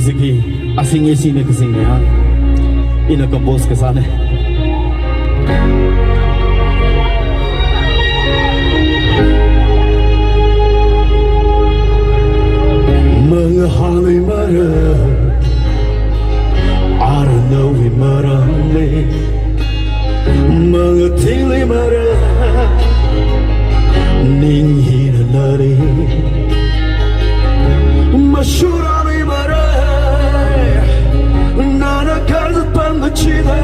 music hi asing esi ne kasing ne ha ina compose ka sane mga halay mara I don't know we mara le mga tingli mara ning hina nari Mashurani maray Nana kazat pangachida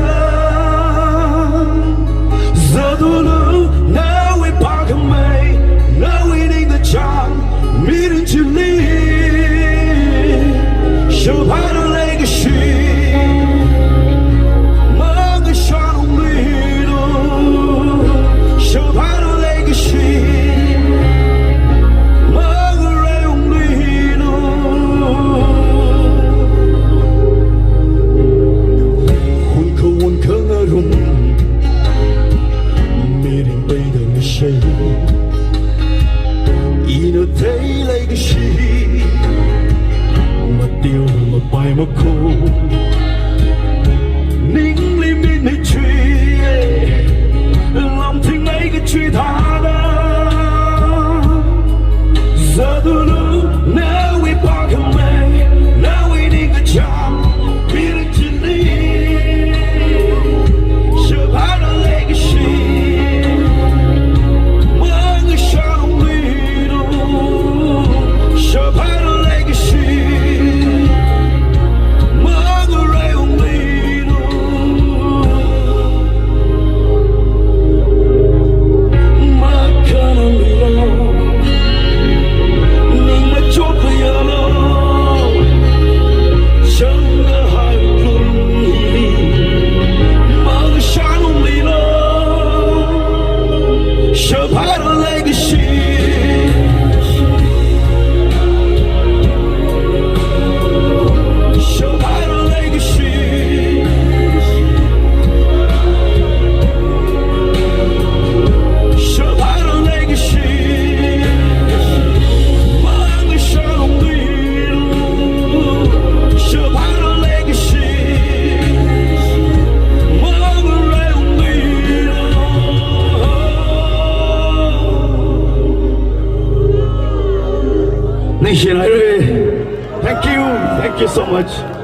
Zadulu Now we park away Now we need the charm Meeting to leave Shaphaira Leikashi Mga shanong lido Shaphaira Leikashi In a day like a she, my dear, my by my cool. Ningly midnight tree, something like a tree tada. Zadulu, now we park away, now we need the job, really to leave. Shaphaira Leikashi. Shaphaira Leikashi Mga Lino Makana Lino Ning Machoka Yalo Shanga Hai Plum Hili Mga Shanong Lino Shaphaira Leikashi Ningshang, thank you so much.